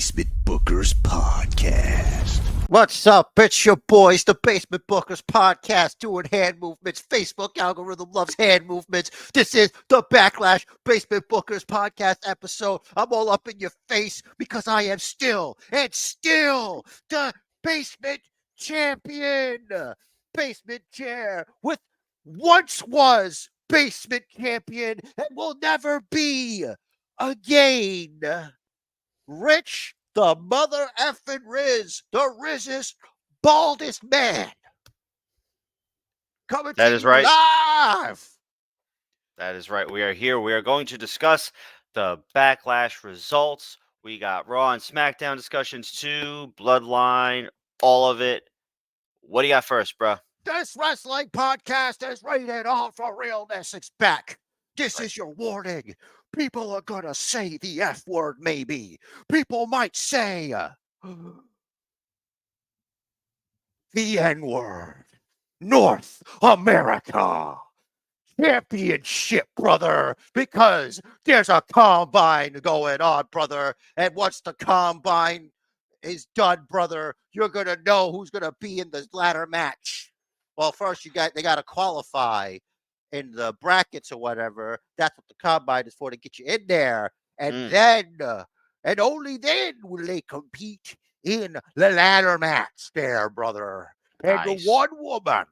Basement Bookers Podcast. What's up? It's your boys, the Basement Bookers Podcast, doing hand movements. Facebook algorithm loves hand movements. This is the Backlash Basement Bookers Podcast episode. I'm all up in your face because I am still the basement champion. Basement chair with once was basement champion and will never be again. Rich, the mother effing Riz, the Rizzest, baldest man. Coming That to is you right. live. That is right. We are here. We are going to discuss the Backlash results. We got Raw and SmackDown discussions too, Bloodline, all of it. What do you got first, bro? This wrestling podcast is rated R for realness. It's back. This Right. is your warning. People are going to say the F word, maybe. People might say the N word. North America Championship, brother, because there's a combine going on, brother. And once the combine is done, brother, you're going to know who's going to be in the ladder match. Well, first they got to qualify in the brackets or whatever. That's what the combine is for, to get you in there. And then, and only then will they compete in the ladder match there, brother. And Nice. the one woman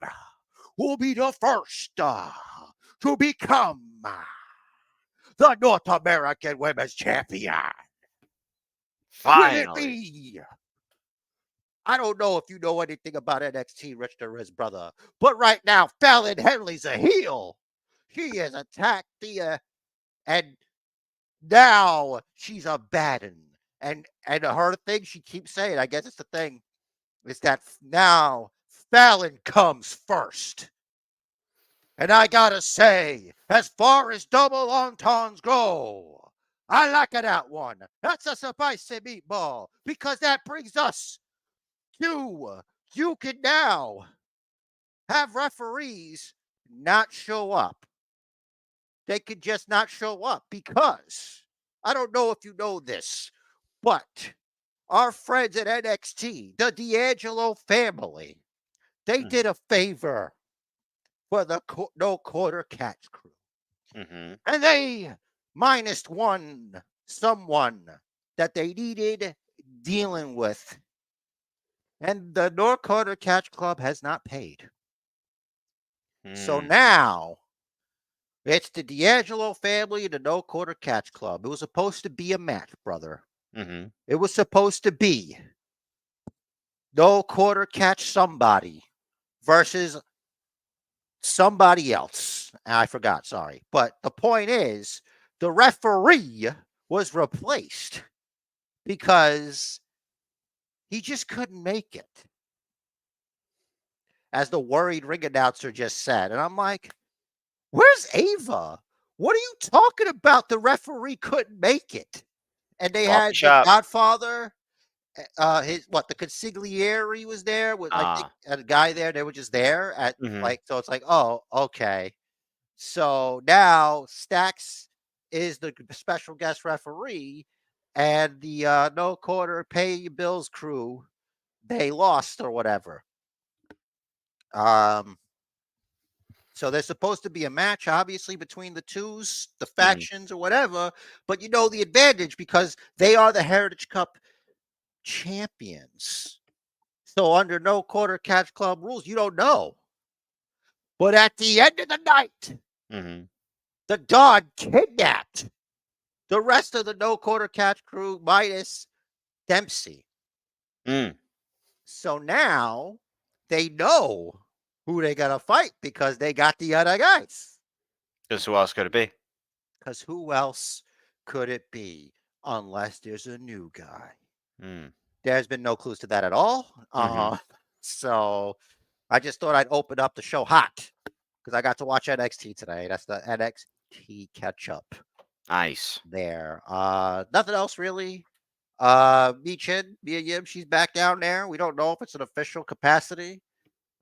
will be the first to become the North American Women's Champion. Will it Finally. be? I don't know if you know anything about NXT, Rich the Riz, brother, but right now, Fallon Henley's a heel. She has attacked Thea, and now she's a baddin'. And her thing, she keeps saying, I guess it's the thing, is that now Fallon comes first. And I gotta say, as far as double entendres go, I like that one. That's a spicy meatball, because that brings us to, you can now have referees not show up. They could just not show up because, I don't know if you know this, but our friends at NXT, the D'Angelo family, they did a favor for the No Quarter Catch crew. Mm-hmm. And they minus one someone that they needed dealing with. And the No Quarter Catch Club has not paid. So now it's the D'Angelo family and the No Quarter Catch Club. It was supposed to be a match, brother. Mm-hmm. It was supposed to be No Quarter Catch somebody versus somebody else. I forgot, sorry. But the point is, the referee was replaced because he just couldn't make it, as the worried ring announcer just said. And I'm like, where's Ava? What are you talking about? The referee couldn't make it. And they had the Godfather, the consigliere was there with, I think, a guy there. They were just there at so it's like, oh, okay. So now Stax is the special guest referee, and the No Quarter Pay Your Bills crew, they lost or whatever. So there's supposed to be a match, obviously, between the twos, the factions or whatever. But you know the advantage because they are the Heritage Cup champions. So under No Quarter Catch Club rules, you don't know. But at the end of the night, the dog kidnapped the rest of the No Quarter Catch crew minus Dempsey. So now they know who they gotta fight because they got the other guys. Because who else could it be? Because who else could it be unless there's a new guy? There's been no clues to that at all. So I just thought I'd open up the show hot because I got to watch NXT today. That's the NXT catch-up. Nice. There. Nothing else really. Mia Yim, she's back down there. We don't know if it's an official capacity.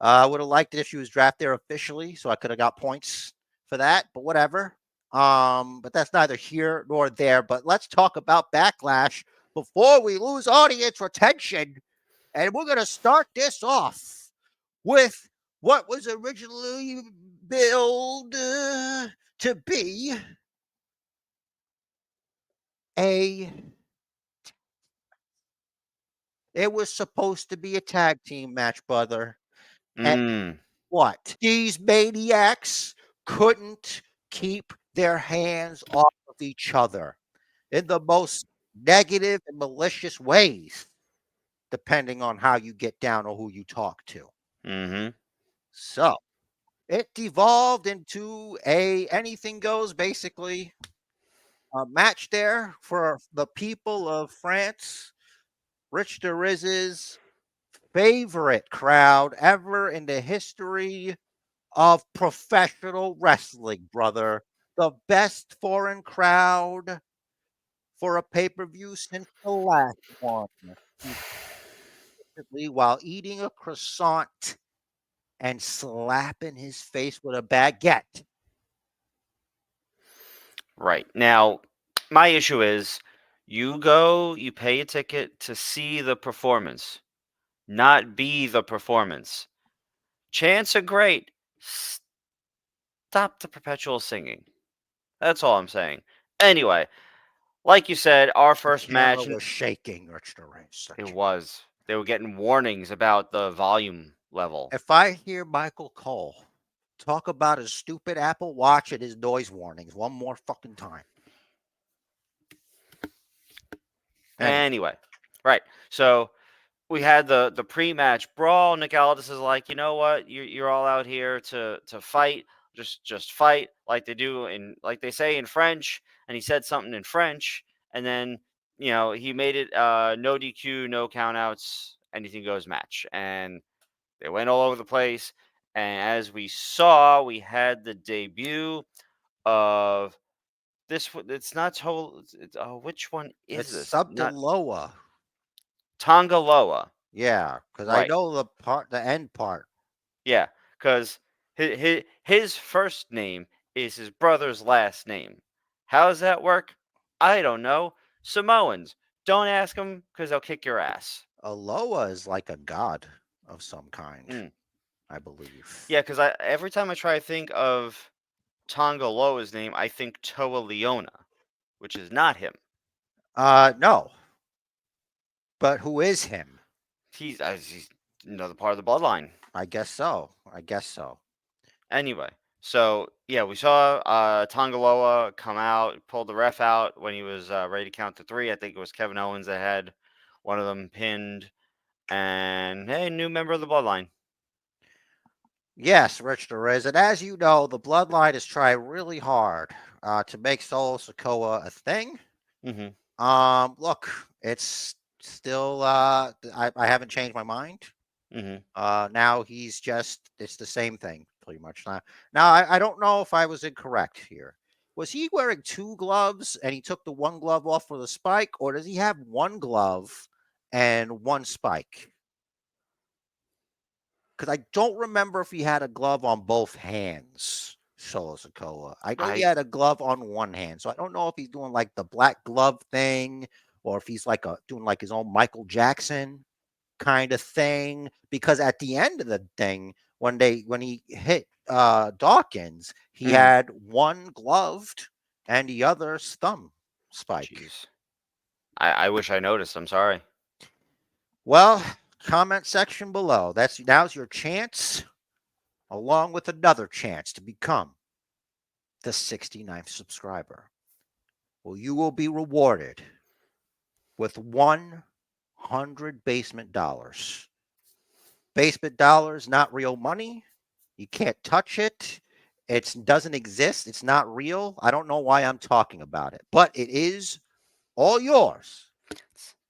I would have liked it if she was drafted there officially, so I could have got points for that, but whatever. But that's neither here nor there. But let's talk about Backlash before we lose audience retention. And we're going to start this off with what was originally billed to be it was supposed to be a tag team match, brother. And Mm. what? These maniacs couldn't keep their hands off of each other in the most negative and malicious ways, depending on how you get down or who you talk to. Mm-hmm. So it devolved into a anything goes, basically, a match there for the people of France. Rich DeRiz's favorite crowd ever in the history of professional wrestling, brother. The best foreign crowd for a pay-per-view since the last one. While eating a croissant and slapping his face with a baguette. Right. Now, my issue is you go, you pay a ticket to see the performance, not be the performance. Chants are great. Stop the perpetual singing. That's all I'm saying. Anyway, like you said, our The first camera match, was shaking, Rich DeRiz. it was. They were getting warnings about the volume level. If I hear Michael Cole talk about his stupid Apple Watch and his noise warnings one more fucking time. Anyway, right. So we had the pre-match brawl. Nick Aldis is like, you know what? You're all out here to fight. Just fight like they do in like they say in French. And he said something in French, and then he made it no DQ, no countouts, anything goes match, and they went all over the place. And as we saw, we had the debut of this. It's not total. Which one is It's this? Not Subdaloa. Tongaloa. Yeah, because I Right. know the end part. Yeah, because his first name is his brother's last name. How does that work? I don't know. Samoans. Don't ask them because they'll kick your ass. Aloha is like a god of some kind, Mm. I believe. Yeah, because every time I try to think of Tongaloa's name, I think Toa Leona, which is not him. No. But who is him? He's another part of the bloodline. I guess so. Anyway, so yeah, we saw Tongaloa come out, pulled the ref out when he was ready to count to 3. I think it was Kevin Owens that had one of them pinned, and hey, new member of the bloodline. Yes, Rich DeRiz. And as you know, the Bloodline has tried really hard to make Solo Sikoa a thing. Mm-hmm. Look, it's still I haven't changed my mind. Mm-hmm. Now it's the same thing pretty much. Now I don't know if I was incorrect here. Was he wearing 2 gloves and he took the one glove off for the spike, or does he have one glove and one spike? Because I don't remember if he had a glove on both hands. Solo Sikoa. I know he I had a glove on one hand, so I don't know if he's doing like the black glove thing, or if he's doing like his own Michael Jackson kind of thing. Because at the end of the thing, when he hit Dawkins, he had one gloved and the other's thumb spike. Jeez. I wish I noticed. I'm sorry. Well, comment section below. Now's your chance, along with another chance to become the 69th subscriber. Well, you will be rewarded with 100 basement dollars. Basement dollars, not real money. You can't touch it. It doesn't exist. It's not real. I don't know why I'm talking about it, but it is all yours.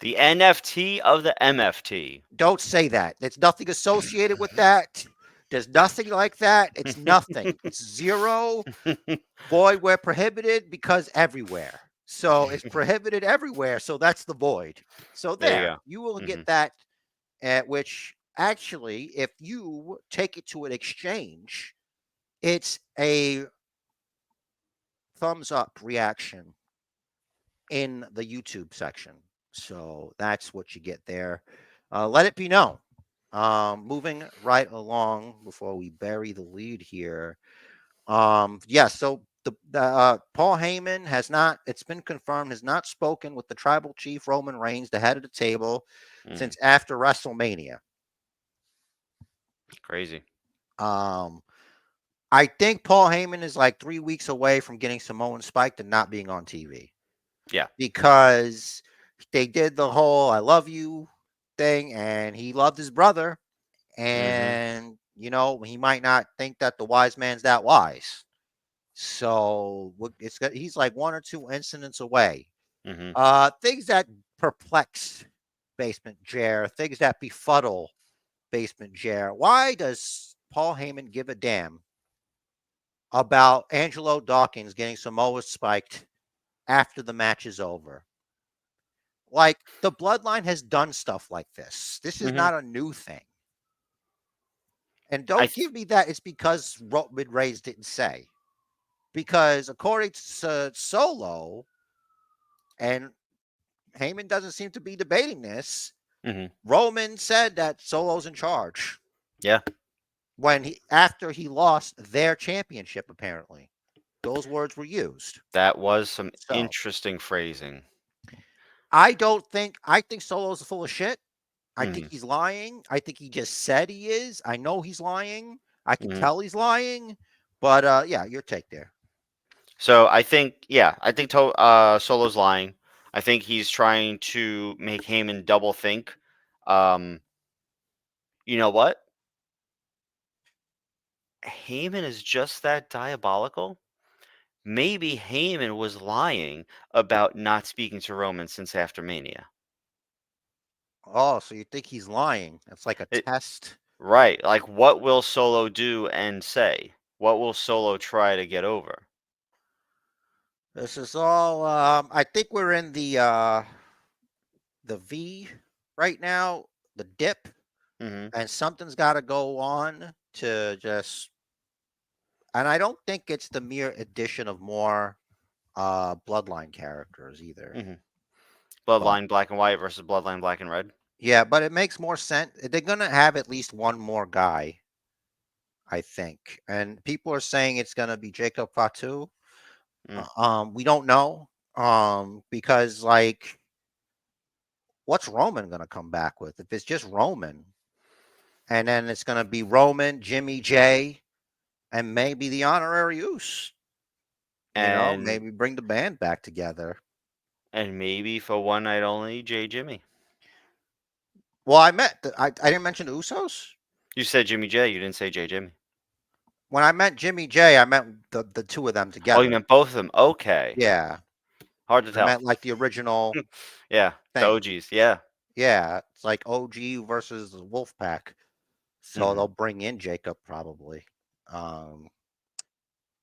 The NFT of the MFT. Don't say that. There's nothing associated with that. There's nothing like that. It's nothing. It's zero. Void where prohibited because everywhere. So it's prohibited everywhere. So that's the void. So There you will you go. get that, at which actually, if you take it to an exchange, it's a thumbs up reaction in the YouTube section. So that's what you get there. Let it be known. Moving right along before we bury the lead here. Yeah, so the Paul Heyman has not, it's been confirmed, has not spoken with the tribal chief Roman Reigns, the head of the table, Mm, since after WrestleMania. crazy. Um, I think Paul Heyman is like 3 weeks away from getting Samoan spiked and not being on TV Yeah. because they did the whole "I love you" thing, and he loved his brother, Mm-hmm. and he might not think that the wise man's that wise. So he's like one or two incidents away. Mm-hmm. Things that perplex Basement Jer, things that befuddle Basement Jer. Why does Paul Heyman give a damn about Angelo Dawkins getting Samoa spiked after the match is over? Like, the Bloodline has done stuff like this. This is Mm-hmm. not a new thing. And I don't th- give me that it's because Roman Reigns didn't say. Because according to Solo, and Heyman doesn't seem to be debating this, mhm. Roman said that Solo's in charge Yeah, when after he lost their championship, apparently. Those words were used. that was some So interesting phrasing. I think Solo's full of shit. I think Mhm. he's lying. I think he just said he is. I know he's lying. I can Mhm. tell he's lying. But yeah, your take there. So I think Solo's lying. I think he's trying to make Heyman double think. Um, you know what? Heyman is just that diabolical. Maybe Heyman was lying about not speaking to Roman since after Mania. Oh, so you think he's lying? It's like a It, test. right. Like, what will Solo do and say? What will Solo try to get over? This is all I think we're in the V right now, the dip, Hmm. and something's got to go on to just. And I don't think it's the mere addition of more bloodline characters either. Hmm. But Bloodline Black and White versus Bloodline Black and Red. yeah, but it makes more sense. They're gonna have at least one more guy, I think, and people are saying it's gonna be Jacob Fatu. Mm. We don't know, because like, what's Roman gonna come back with? If it's just Roman, and then it's gonna be Roman, Jimmy J, and maybe the honorary Uce. And Maybe bring the band back together. maybe for one night only, J Jimmy. Well, I didn't mention the Usos. You said Jimmy J. You didn't say J Jimmy. When I meant Jimmy J, I meant the two of them Oh, you together. meant both of them. Okay. Yeah, Hard to I tell. meant like the original Yeah. The thing. OGs. Yeah. Yeah, it's like OG versus the Wolfpack. So Hmm. they'll bring in Jacob probably. Um,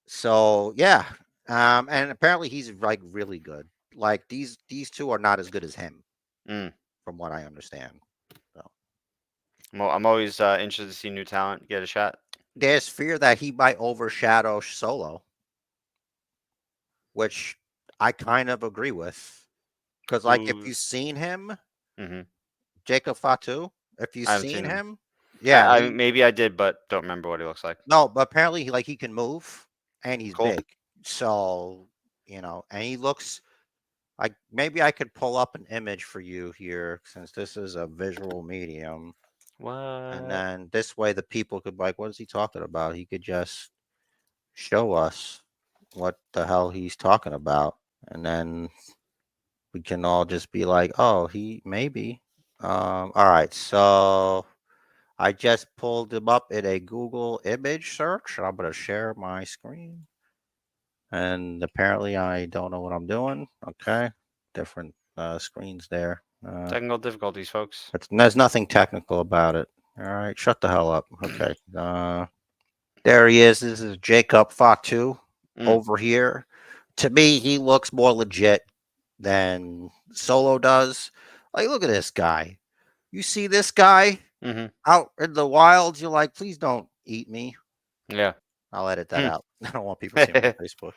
so yeah, and apparently he's like really good. Like these two are not as good as him, Mm. from what I understand. So I'm always interested to see new talent get a shot. there's fear that he might overshadow Solo, which I kind of agree with. Because like if you've Who's. seen him, Hmm. Jacob Fatu, if you've I haven't seen seen him. him, yeah, Maybe I did, but don't remember what he looks like. no, but apparently he can move and he's Cool. big. So, and he looks like, maybe I could pull up an image for you here since this is a visual medium. And What? then this way the people could be like, what is he talking about? He could just show us what the hell he's talking about. And then we can all just be like, oh, he maybe. All right. So I just pulled him up in a Google image search. I'm going to share my screen. And apparently I don't know what I'm doing. Okay. Different screens there. Technical difficulties, folks. But there's nothing technical about it. All right. Shut the hell up. Okay. There he is. This is Jacob Fatu Mm. over here. To me, he looks more legit than Solo does. Like, look at this guy. You see this guy Hmm. out in the wilds, you're like, please don't eat me. Yeah. I'll edit that Hmm. out. I don't want people seeing me on Facebook.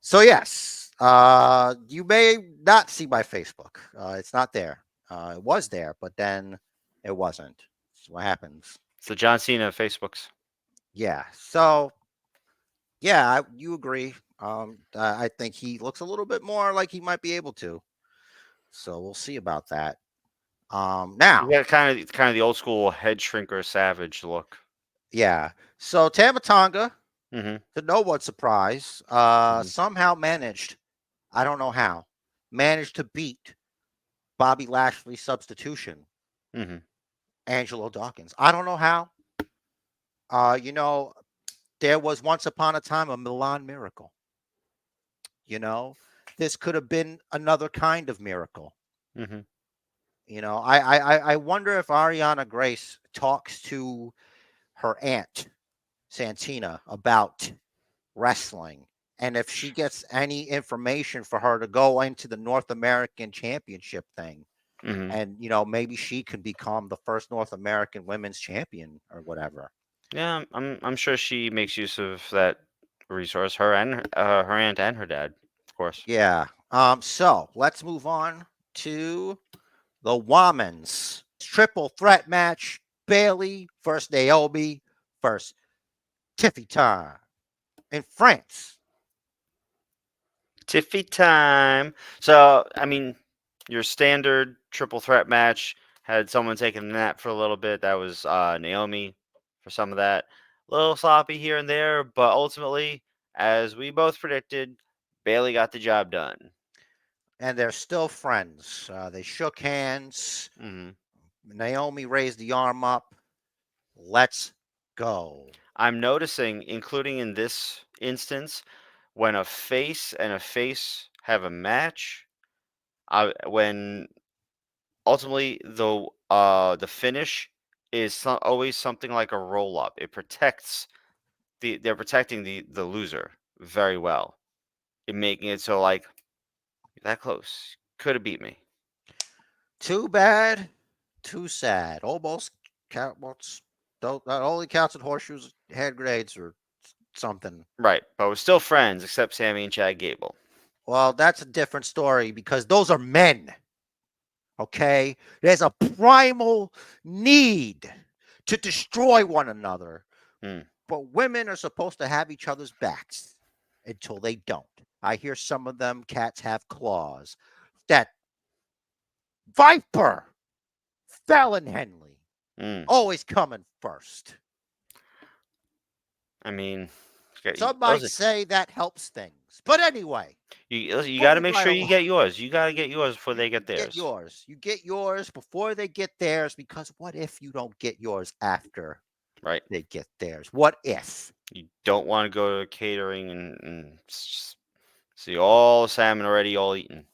So yes, You may not see my Facebook. It's not there. It was there, but then it wasn't. That's what happens. It's the John Cena of Facebooks. Yeah. So, yeah, you agree. I think he looks a little bit more like he might be able to. So we'll see about that. Now, Yeah, kind of the old school head shrinker savage look. yeah. So Tama Tonga, Mm-hmm. to no one's surprise, somehow managed. I don't know how. Managed to beat Bobby Lashley's substitution, Mm-hmm. Angelo Dawkins. I don't know how. You know, there was once upon a time a Milan miracle. You know, this could have been another kind of miracle. Mm-hmm. You know, I wonder if Ariana Grace talks to her aunt Santina about wrestling, and if she gets any information for her to go into the North American Championship thing, Mm-hmm. and you know maybe she can become the first North American Women's Champion or whatever. Yeah, I'm sure she makes use of that resource. Her and her aunt and her dad, of course. Yeah. So let's move on to the women's triple threat match: Bailey versus Naomi versus Tiffy time in France. Tiffy time. So, I mean, your standard triple threat match had someone taking a nap for a little bit. That was Naomi for some of that. A little sloppy here and there, but ultimately, as we both predicted, Bailey got the job done. And they're still friends. They shook hands. Hmm. Naomi raised the arm up. Let's go. I'm noticing, including in this instance, when a face and a face have a match, when ultimately the finish is always something like a roll up. It protects they're protecting the loser very well, in making it so like that close could have beat me. Too bad, too sad. Almost counts. That only counts in horseshoes, hand grenades, or something. Right, but we're still friends except Sammy and Chad Gable. Well, that's a different story because those are men. Okay? There's a primal need to destroy one another. Hmm. But women are supposed to have each other's backs until they don't. I hear some of them cats have claws. That Viper, Fallon Henley, Hmm. always coming first. I mean, Some might say that helps things. But anyway, you got to moving make right sure you along. get yours. You got to get yours before You, they you get get theirs. yours. You get yours before they get theirs because what if you don't get yours after Right. they get theirs? What if? You don't want to go to catering and see all the salmon already all eaten.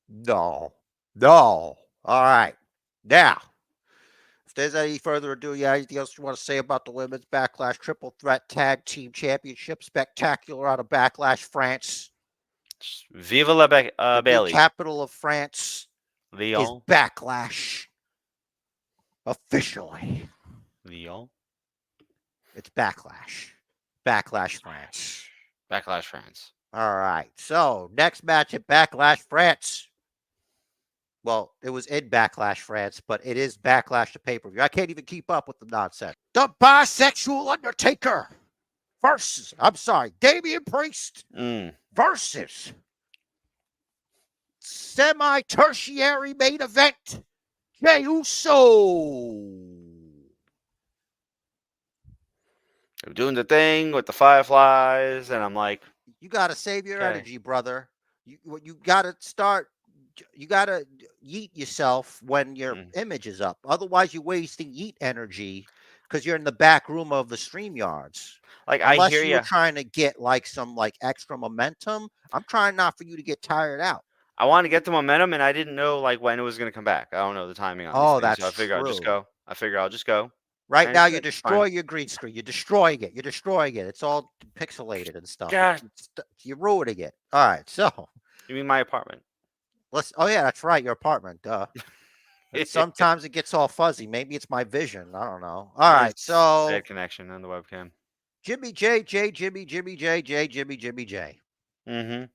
No. No. All right. Now, if there's any further ado, yeah, anything else you want to say about the women's Backlash Triple Threat Tag Team Championship? Spectacular out of Backlash, France. Viva la The new Bailey. capital of France is Lyon. Backlash. Officially. Lyon. It's Backlash. Backlash, France. Backlash France. All right. So, next match at Backlash, France. Well, it was in Backlash, France, but it is Backlash to pay-per-view. I can't even keep up with the nonsense. The bisexual Undertaker versus, Damian Priest Mm. versus semi-tertiary main event, Jey Uso. They're doing the thing with the fireflies, and I'm like, You got to save your okay. energy, brother. You got to start. You got to yeet yourself when your image is up. Otherwise, you're wasting yeet energy because you're in the back room of the StreamYards. Like, I Unless hear you were you. trying to get like some like extra momentum. I'm trying not for you to get tired out. I want to get the momentum, and I didn't know like when it was going to come back. I don't know the timing on these Oh, things, so that's I figure I'll just true. go. I'll just go. Right And now, it's you're good. It's fine. destroying your green screen. You're destroying it. You're destroying it. It's all pixelated and stuff. God. You're ruining it. All right, so You mean my apartment? Oh yeah, that's right. Your apartment. Duh. And sometimes it gets all fuzzy. Maybe it's my vision. I don't know. All right, It's so bad connection on the webcam. Jimmy J, Jimmy J. Mm-hmm.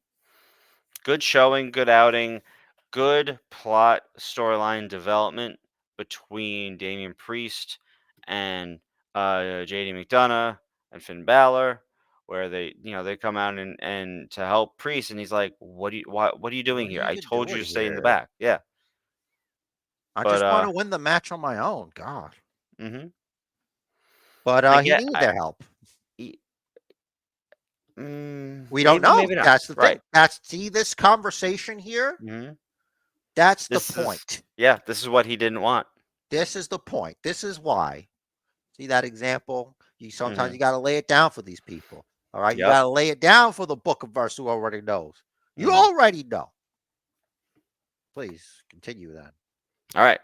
Good showing, good outing, good plot storyline development between Damian Priest and JD McDonough and Finn Balor, where they come out and to help Priest, and he's like, what are you doing What are here? you I even told you doing to stay in the here? back. Yeah. I But just want to win the match on my own. God. mm-hmm. But I he get needed their help. e- We don't maybe, know. maybe not. That's the thing. Right. See this conversation here? Mm-hmm. That's the This is point. this is what he didn't want. This is the point. This is why. See that example? Sometimes Mm-hmm. you got to lay it down for these people. All right, you Yep. got to lay it down for the book of verse who already knows. You Mm-hmm. already know. Please continue then. All right.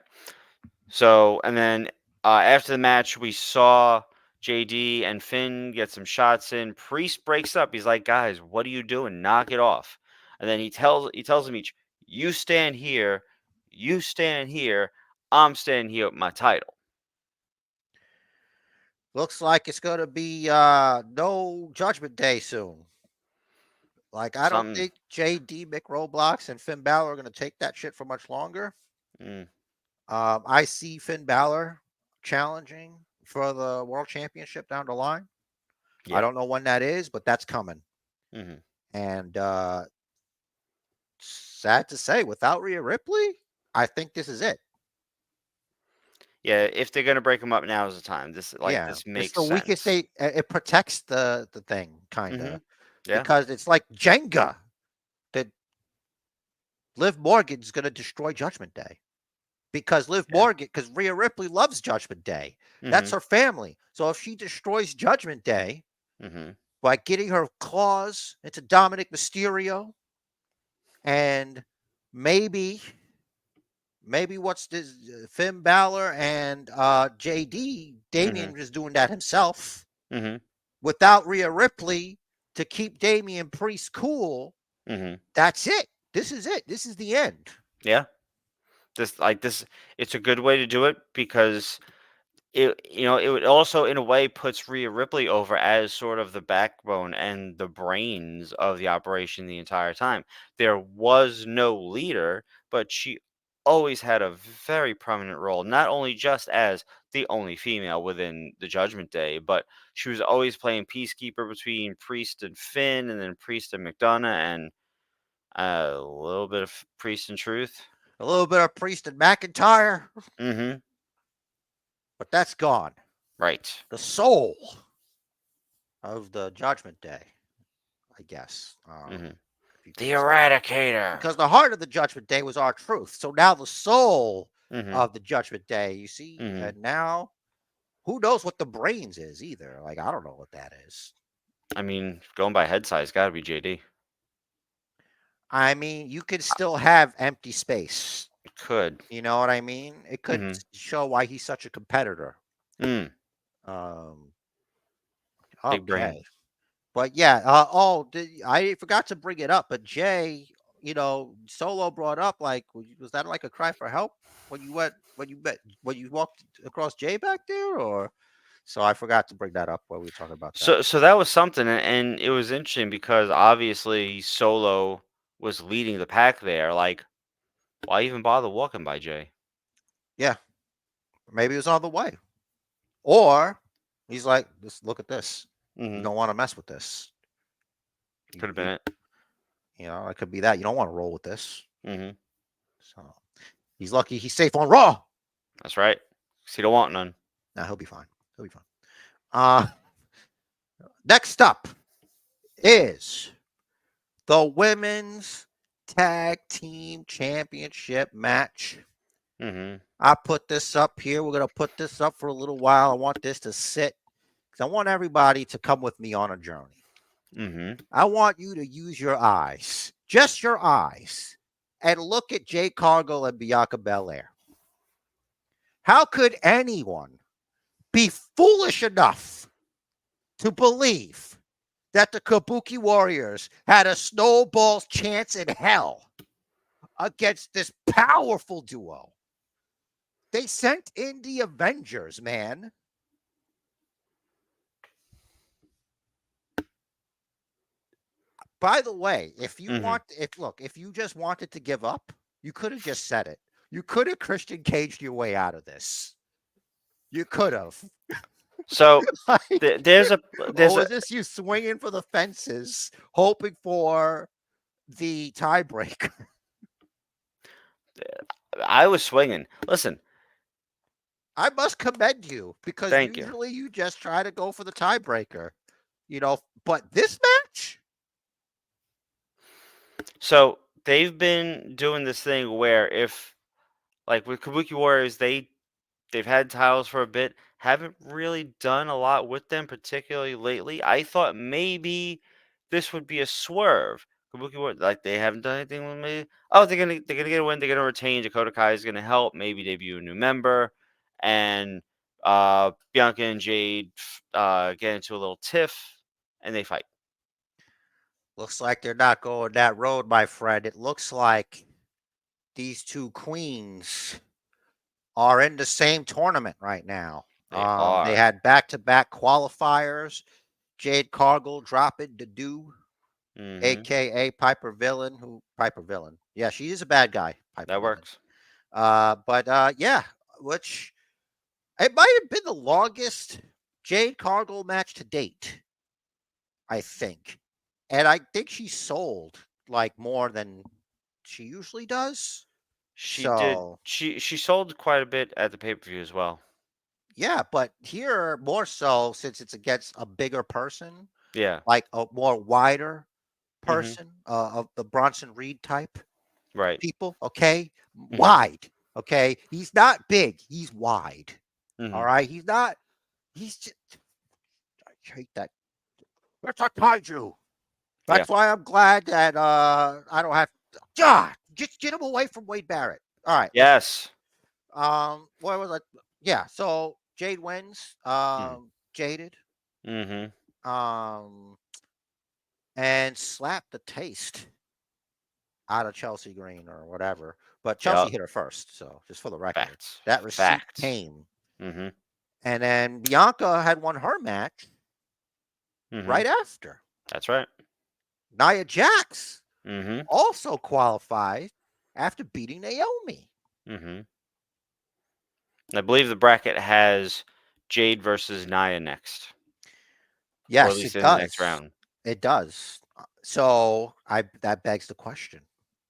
So, and then after the match, we saw JD and Finn get some shots in. Priest breaks up. He's like, "Guys, what are you doing? Knock it off." And then he tells them each, "You stand here. You stand here. I'm standing here with my title." Looks like it's going to be no Judgment Day soon. Like, I don't Some. think JD, Mick Roadblocks, and Finn Balor are going to take that shit for much longer. Mm, I see Finn Balor challenging for the World Championship down the line. I yeah. don't know when that is, but that's coming. Hmm. And sad to say, without Rhea Ripley, I think this is it. Yeah. If they're gonna break them up, now is the time. This Yeah, this it's makes the weakest. sense. It protects the thing kind Hmm. of Yeah. because it's like Jenga that Liv Morgan's going to destroy Judgment Day because Yeah. Rhea Ripley loves Judgment Day. That's Hmm. her family. So if she destroys Judgment Day Hmm. by getting her claws into Dominic Mysterio and maybe what's this Finn Balor and JD Hmm. Damian is doing that himself Hmm. without Rhea Ripley to keep Damian Priest cool. Hmm. That's it. This is it. This is the end. Yeah. This, it's a good way to do it because it would also in a way puts Rhea Ripley over as sort of the backbone and the brains of the operation the entire time. There was no leader, but she always had a very prominent role, not only just as the only female within the Judgment Day, but she was always playing peacekeeper between Priest and Finn, and then Priest and McDonough, and a little bit of Priest and Truth. A little bit of Priest and McIntyre, Mm-hmm. but that's gone. Right. The soul of the Judgment Day, I guess. Mm-hmm. If you The could say. Eradicator. Because the heart of the Judgment Day was our truth. So now the soul Mm-hmm. of the Judgment Day, you see, Mm-hmm. and now who knows what the brains is either? Like, I don't know what that is. I mean, going by head size, got to be JD. I mean, you could still have empty space. Could. You know what I mean? It could Mm-hmm. show why he's such a competitor. Mm. Um, Big brain. okay. But yeah, I forgot to bring it up, but Jay, Solo brought up like, was that like a cry for help when you walked across Jay back there, or so I forgot to bring that up while we were talking about that. So that was something, and it was interesting because obviously Solo was leading the pack there. Like, why even bother walking by Jay? Yeah, maybe it was on the way, or he's like, look at this. You Mm-hmm. don't want to mess with this. Could have You, been it. it could be that you don't want to roll with this. Mm-hmm. So he's lucky he's safe on Raw. That's right. 'Cause he don't want none. Now he'll be fine. He'll be fine. Next up is the women's tag team championship match. Mm-hmm. I put this up here. We're going to put this up for a little while. I want this to sit because I want everybody to come with me on a journey. Mm-hmm. I want you to use your eyes, just your eyes, and look at Jade Cargill and Bianca Belair. How could anyone be foolish enough to believe that the Kabuki Warriors had a snowball's chance in hell against this powerful duo? They sent in the Avengers, man. By the way, if you Mhm. if you just wanted to give up, you could have just said it. You could have Christian caged your way out of this. You could have. So Like, there's a or was this you swinging for the fences, hoping for the tiebreaker? I was swinging. Listen, I must commend you because thank you. usually you just try to go for the tiebreaker, but this match, So they've been doing this thing where if like with Kabuki Warriors, they've had titles for a bit, haven't really done a lot with them, particularly lately. I thought maybe this would be a swerve. Kabuki Warriors, like they haven't done anything with me. Oh, they're gonna get a win. They're gonna retain. Dakota Kai is gonna help. Maybe debut a new member, and Bianca and Jade get into a little tiff, and they fight. looks like they're not going that road, my friend. It looks like these two queens are in the same tournament right now. They They are. had back-to-back qualifiers. Jade Cargill dropping the do, Mm-hmm. aka Piper Villain. Yeah, she is a bad guy, Piper That Villain. works. Yeah, which it might have been the longest Jade Cargill match to date, I think. And I think she sold like more than she usually does. She did. So She sold quite a bit at the pay per view as well. yeah, but here more so since it's against a bigger person, Yeah. like a more wider Mm-hmm. person, of the Bronson Reed type Right. people. Okay, Mm-hmm. wide. Okay, he's not big. He's wide. All Mm-hmm. right, he's not. He's just. I hate that. That's a kaiju. Yeah. That's why I'm glad that I don't have. God, just get him away from Wade Barrett. All right, listen. Yes. What was I? Yeah, so Jade wins. Mm. Jaded. Mm-hmm. Um, and slapped the taste out of Chelsea Green or whatever. But Chelsea Yep. hit her first, so just for the record, Facts. that receipt Facts. came. Mm-hmm. And then Bianca had won her match Mm-hmm. right after. That's right. Nia Jax Mm-hmm. also qualified after beating Naomi. Mm-hmm. I believe the bracket has Jade versus Nia next, or at Yes, least it in the next does. round. It does. So I that begs the question: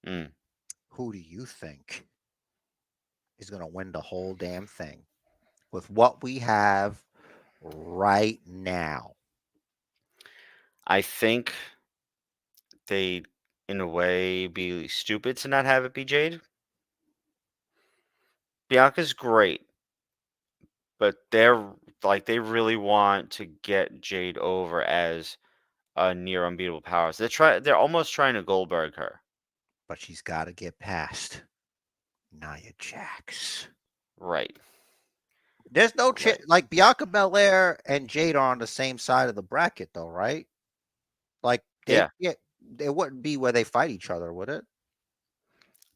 Mm. who do you think is going to win the whole damn thing with what we have right now? I think they, in a way, be stupid to not have it be Jade. Bianca's great, but they really want to get Jade over as a near unbeatable power. So they're almost trying to Goldberg her. But she's got to get past Nia Jax. Right. There's no Right. like Bianca Belair and Jade are on the same side of the bracket, though, right? Like Yeah. it wouldn't be where they fight each other, would it?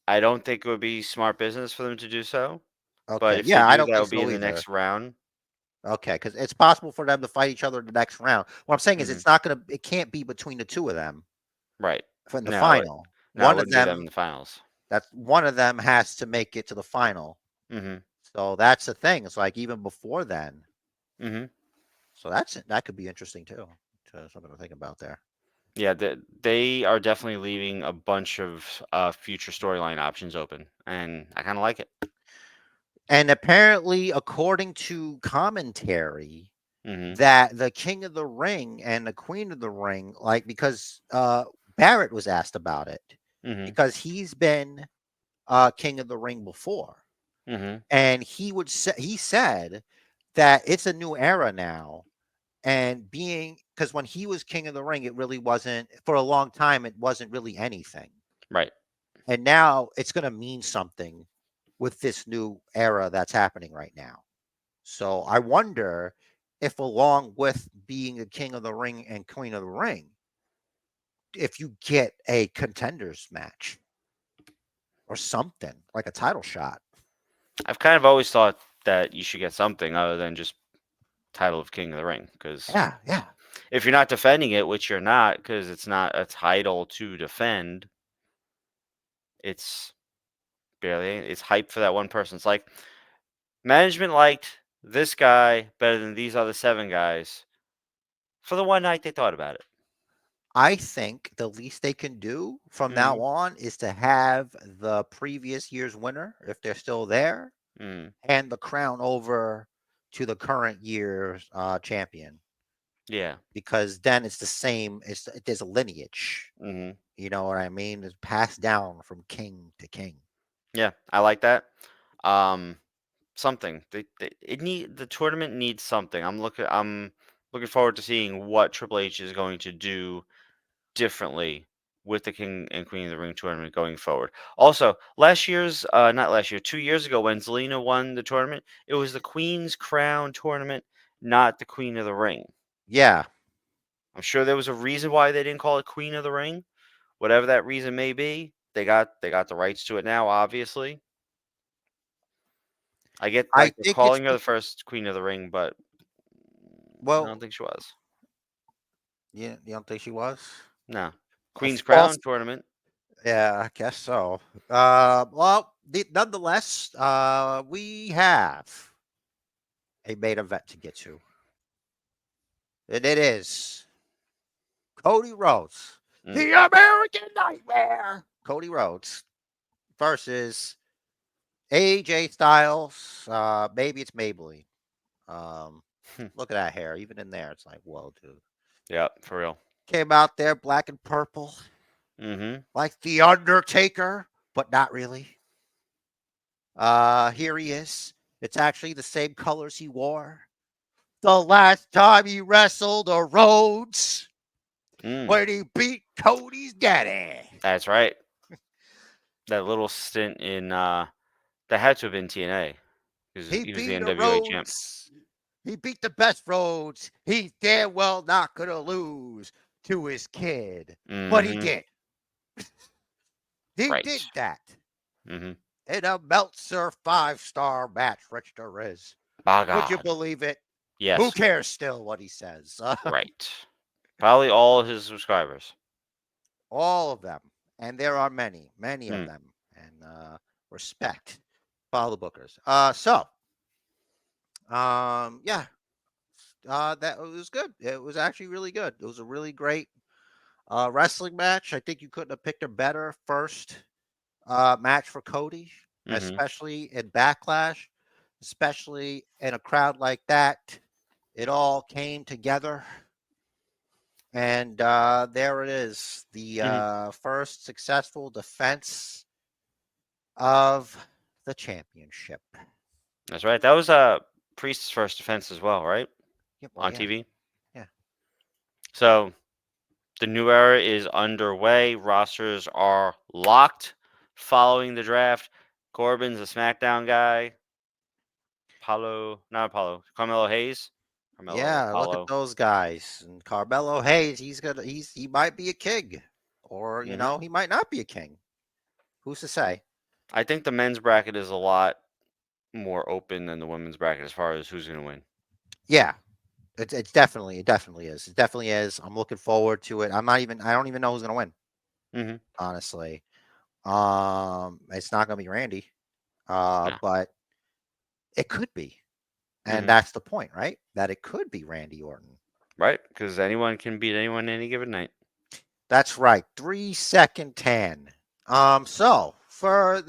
I don't think it would be smart business for them to do so. But Okay, if they yeah, I do, don't that think would be so in the either. next round. Okay, because it's possible for them to fight each other in the next round. What I'm saying is, Hmm. it can't be between the two of them Right. in the No, final. no, it One of wouldn't be them in them, the finals. one of them has to make it to the final. Hmm. So that's the thing. It's like even before then. Hmm. So that could be interesting too. Something to think about there. Yeah, they are definitely leaving a bunch of future storyline options open, and I kind of like it. And apparently, according to commentary, Hmm. that the King of the Ring and the Queen of the Ring, like because Barrett was asked about it Hmm. because he's been King of the Ring before, Hmm. and he said that it's a new era now, and being because when he was King of the Ring, it really wasn't for a long time. It wasn't really anything, Right. and now it's going to mean something with this new era that's happening right now. So I wonder if, along with being a King of the Ring and Queen of the Ring, if you get a contenders match or something like a title shot. I've kind of always thought that you should get something other than just title of King of the Ring, because Yeah, yeah. If you're not defending it, which you're not, because it's not a title to defend, it's it's hype for that one person. It's like management liked this guy better than these other 7 guys for the one night they thought about it. I think the least they can do from now Mhm. on is to have the previous year's winner, if they're still there, Mm. hand the crown over to the current year's champion, Yeah. because then it's the same. There's a lineage. Mhm. You know what I mean? It's passed down from king to king. Yeah, I like that. Um, something the tournament needs something. I'm looking forward to seeing what Triple H is going to do differently with the King and Queen of the Ring tournament going forward. Also, not last year, 2 years ago when Zelina won the tournament, it was the Queen's Crown tournament, not the Queen of the Ring. Yeah, I'm sure there was a reason why they didn't call it Queen of the Ring. Whatever that reason may be, they got the rights to it now, obviously. I get I like they're think it's calling her the first Queen of the Ring, but I don't well. think she was. You don't think she was? No. A Queen's false. Crown tournament. Yeah, I guess so. Well, nonetheless, we have a main event to get to, and it is Cody Rhodes, Mm. the American Nightmare. Cody Rhodes versus AJ Styles. Maybe it's Maybelline. Um, Look at that hair. Even in there, it's like, whoa, dude. Yeah, for real. Came out there black and purple, Mm-hmm. like the Undertaker, but not really. Here he is. It's actually the same colors he wore the last time he wrestled the Rhodes Mm. when he beat Cody's daddy. That's right. That little stint in that had to have been TNA because He he was the beat the NWA champ. Rhodes. He beat the best Rhodes. He's damn well not going to lose to his kid. But he Mm-hmm. did. He Right. did that Mm-hmm. in a Meltzer 5-star match, Rich Riz. By Would you God. believe it? Who Yes. cares still what he says? Right. Probably all his subscribers. All of them. And there are many, many of Mm. them. And respect. Follow the bookers. Yeah. That it was good. It was actually really good. It was a really great wrestling match. I think you couldn't have picked a better first match for Cody, Mm-hmm. especially in Backlash, especially in a crowd like that. It all came together. And there it is, the Mm-hmm. first successful defense of the championship. That's right. That was Priest's first defense as well, right? Yeah, well, On yeah, TV. yeah, So the new era is underway. Rosters are locked following the draft. Corbin's a SmackDown guy. Not Apollo. Carmelo Hayes. Carmelo yeah. Look at Apollo. those guys. And Carmelo Hayes, he might be a king, or Hmm. he might not be a king. Who's to say? I think the men's bracket is a lot more open than the women's bracket as far as who's going to win. Yeah, it definitely is. It definitely is. I'm looking forward to it. I don't even know who's gonna win, Hmm. honestly. It's not gonna be Randy, Yeah. but it could be. And Hmm. that's the point, right? That it could be Randy Orton. Right? Because anyone can beat anyone any given night. That's right. 3-second 10. So for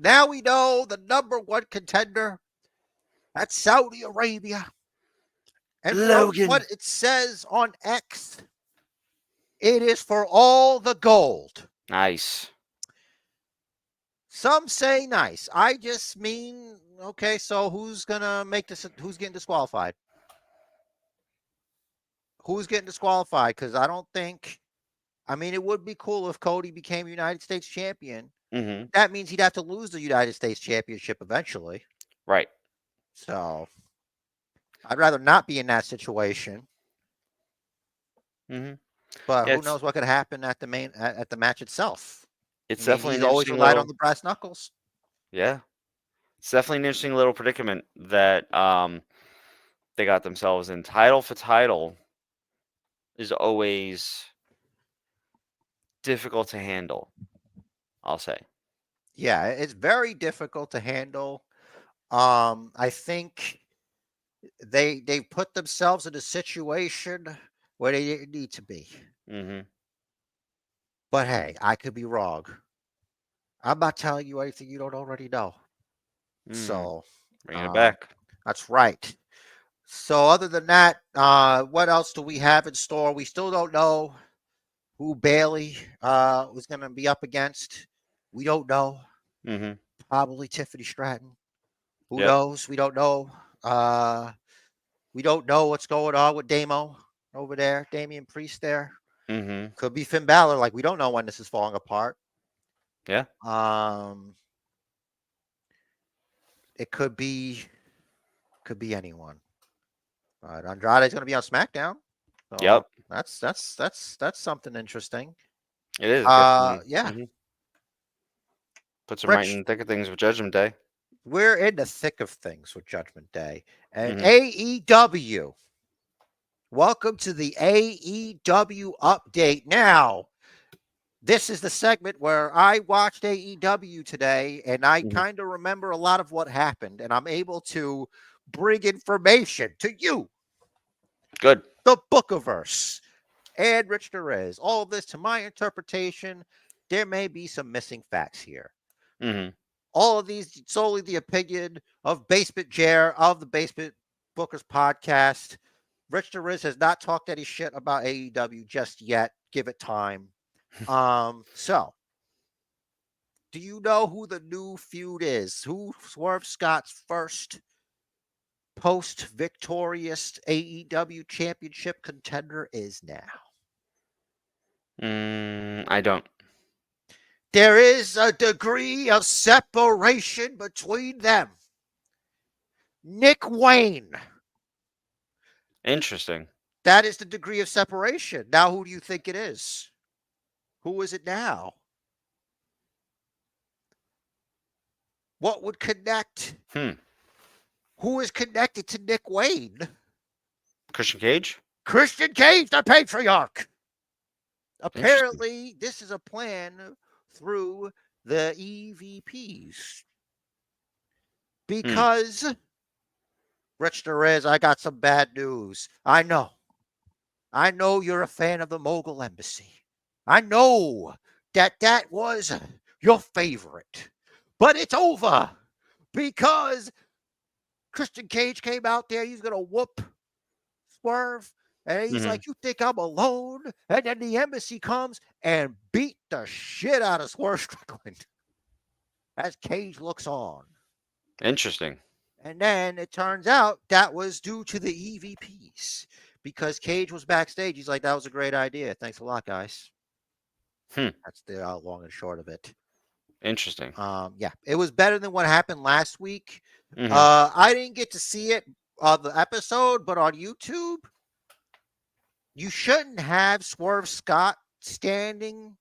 now we know the number one contender. That's Saudi Arabia. And from what Logan. it says on X, it is for all the gold. Nice. Some say nice. I just mean, okay, so who's gonna make this? Who's getting disqualified? Who's getting disqualified? Because I don't think. I mean, it would be cool if Cody became United States champion. Hmm. That means he'd have to lose the United States championship eventually. Right. So I'd rather not be in that situation. Hmm. But Yeah, who knows what could happen at the match itself? I it's mean, definitely he's an always interesting relied on little. the brass knuckles. Yeah. It's definitely an interesting little predicament that they got themselves in. Title for title. is always difficult to handle, I'll say. Yeah, it's very difficult to handle. I think they put themselves in a situation where they didn't need to be. Mm-hmm. But hey, I could be wrong. I'm not telling you anything you don't already know. So, Bringing it um, back. that's right. So, other than that, what else do we have in store? We still don't know who Bailey was going to be up against. We don't know. Mm-hmm. Probably Tiffany Stratton. Who Yep. knows? We don't know. We don't know what's going on with Damo over there, Damian Priest there. Mm-hmm. Could be Finn Balor. Like we don't know when this is falling apart. Yeah. It could be anyone. Andrade's going to be on SmackDown, so Yep. that's something interesting. It is. Gets them, Yeah, puts them right in Rich, the thick of things with Judgment Day. we're in the thick of things with Judgment Day and Mm-hmm. AEW. Welcome to the AEW update. Now, this is the segment where I watched AEW today and I Mm-hmm. kind of remember a lot of what happened, and I'm able to bring information to you, Good. the Bookiverse, and Rich Perez. All of this, to my interpretation, there may be some missing facts here. Mm-hmm. All of these solely the opinion of Basement Jer of the Basement Bookers podcast. Rich Perez has not talked any shit about AEW just yet. Give it time. So do you know who the new feud is? Who Swerve Scott's first post-victorious AEW championship contender is now? I don't. There is a degree of separation between them. Nick Wayne. Interesting. That is the degree of separation. Now, who do you think it is? Who is it now? What would connect? Who is connected to Nick Wayne? Christian Cage? Christian Cage, the patriarch. Interesting. Apparently, this is a plan through the EVPs. Because, Rich Perez, I got some bad news. I know you're a fan of the Mogul Embassy. I know that was your favorite. But it's over because Christian Cage came out there. He's going to whoop Swerve. And he's like, you think I'm alone? And then the embassy comes and beat the shit out of Swerve Strickland as Cage looks on. Interesting. And then it turns out that was due to the EVPs because Cage was backstage. He's like, that was a great idea. Thanks a lot, guys. That's the long and short of it. Interesting. Yeah, it was better than what happened last week. Mm-hmm. I didn't get to see it on the episode, but on YouTube, you shouldn't have Swerve Scott standing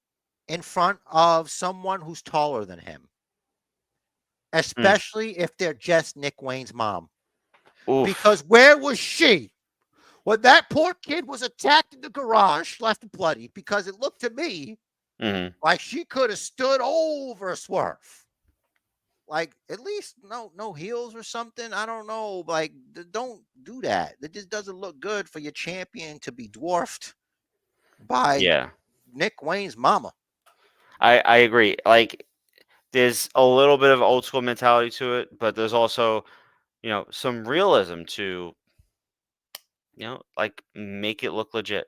in front of someone who's taller than him, especially if they're just Nick Wayne's mom. Oof. Because where was she when that poor kid was attacked in the garage, left bloody? Because it looked to me like she could have stood over Swerve. Like, at least no heels or something. I don't know. Like, don't do that. It just doesn't look good for your champion to be dwarfed by Nick Wayne's mama. I agree. Like, there's a little bit of old school mentality to it, but there's also, some realism to, like, make it look legit.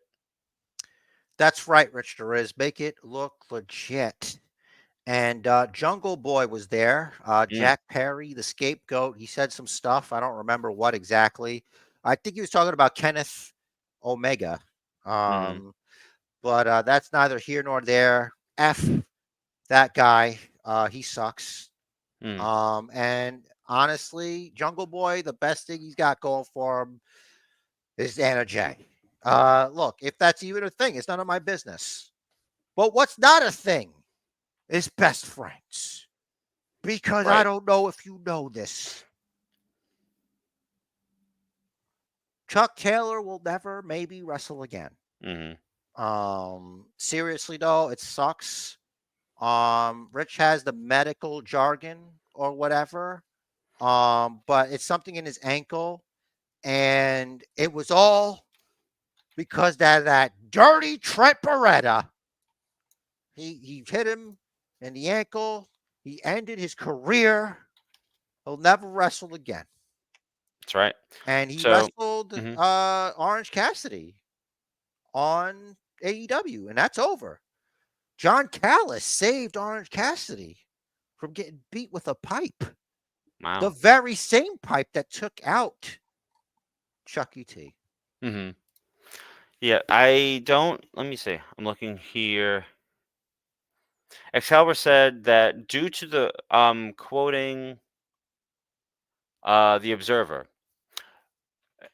That's right, Rich Perez. Make it look legit. And Jungle Boy was there. Jack Perry, the scapegoat. He said some stuff. I don't remember what exactly. I think he was talking about Kenneth Omega. But that's neither here nor there. F that guy. He sucks. And honestly, Jungle Boy, the best thing he's got going for him is Anna Jay. Look, if that's even a thing, it's none of my business. But what's not a thing is best friends. Because I don't know if you know this. Chuck Taylor will never maybe wrestle again. Seriously though, it sucks. Rich has the medical jargon or whatever. But it's something in his ankle, and it was all because that dirty Trent Beretta. He hit him in the ankle. He ended his career. He'll never wrestle again. That's right. And he So, wrestled mhm. Orange Cassidy on AEW, and that's over. John Callis saved Orange Cassidy from getting beat with a pipe. Wow. The very same pipe that took out Chucky T. Yeah, I don't. Let me see. I'm looking here. Excalibur said that due to the quoting the Observer,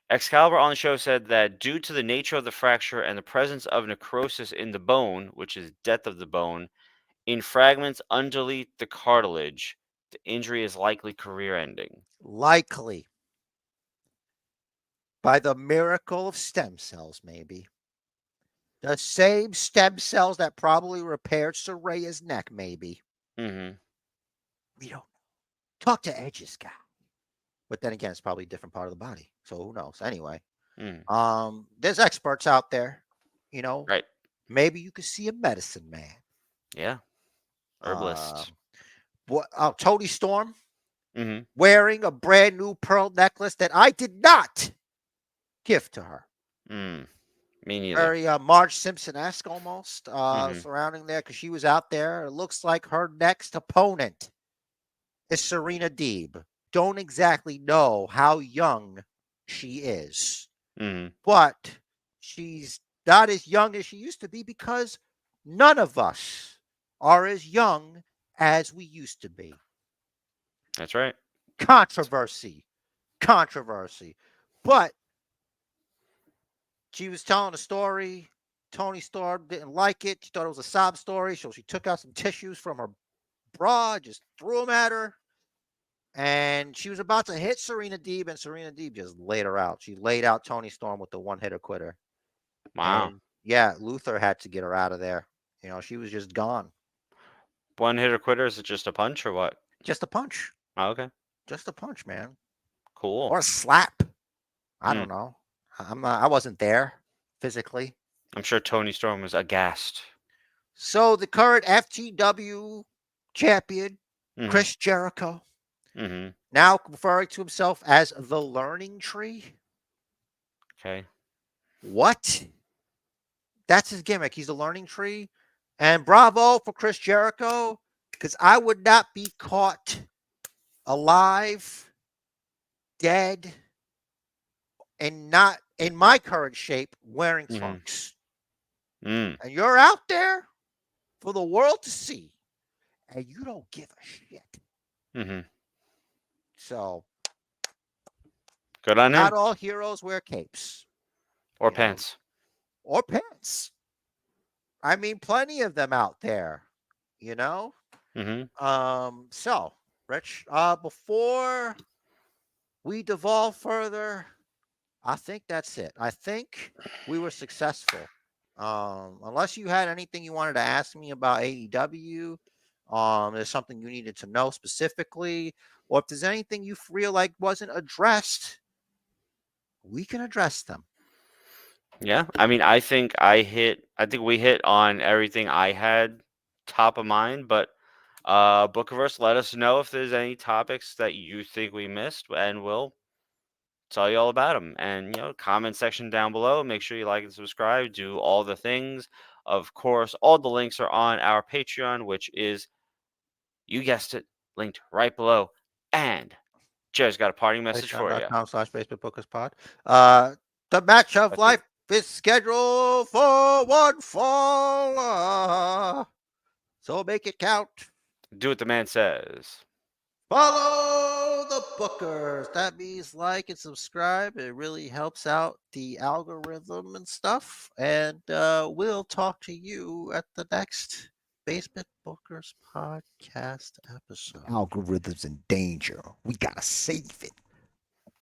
Excalibur on the show said that due to the nature of the fracture and the presence of necrosis in the bone, which is death of the bone, in fragments underneath the cartilage, the injury is likely career-ending. Likely. By the miracle of stem cells, maybe. The same stem cells that probably repaired Soraya's neck, maybe. Mm-hmm. We don't know. Talk to Edge's guy. But then again, it's probably a different part of the body. So who knows? Anyway. There's experts out there, you know. Right. Maybe you could see a medicine man. Yeah. Herbalist. Tony Storm Mm-hmm. wearing a brand new pearl necklace that I did not give to her. Me neither. Very Marge Simpson-esque almost Mhm. surrounding there because she was out there. It looks like her next opponent is Serena Deeb. Don't exactly know how young she is, but she's not as young as she used to be because none of us are as young as we used to be. That's right. Controversy. But she was telling a story. Tony Storm didn't like it. She thought it was a sob story. So she took out some tissues from her bra, just threw them at her. And she was about to hit Serena Deeb, and Serena Deeb just laid her out. She laid out Tony Storm with the one-hitter quitter. Wow. And yeah, Luther had to get her out of there. You know, she was just gone. One hitter quitter, is it just a punch or what? Just a punch. Oh, okay. Just a punch, man. Cool. Or a slap. I don't know. I wasn't there physically. I'm sure Tony Storm was aghast. So the current FTW champion, Chris Jericho, now referring to himself as the Learning Tree. Okay. What? That's his gimmick. He's a Learning Tree. And bravo for Chris Jericho, because I would not be caught alive, dead, and not in my current shape wearing trunks. And you're out there for the world to see, and you don't give a shit. So, good on him. Not all heroes wear capes. Or pants. Or pants. I mean, plenty of them out there, you know? So, Rich, before we devolve further, I think that's it. I think we were successful. Unless you had anything you wanted to ask me about AEW, there's something you needed to know specifically, or if there's anything you feel like wasn't addressed, we can address them. Yeah, I mean, I think we hit on everything I had top of mind, but Bookiverse, let us know if there's any topics that you think we missed, and we'll tell you all about them. And, comment section down below. Make sure you like and subscribe. Do all the things. Of course, all the links are on our Patreon, which is, you guessed it, linked right below. And Jerry's got a parting message for you. Patreon.com/FacebookBookersPod. The match of life is scheduled for one fall. So make it count. Do what the man says. Follow the Bookers. That means like and subscribe. It really helps out the algorithm and stuff. And we'll talk to you at the next Basement Bookers podcast episode. Algorithm's in danger. We gotta save it.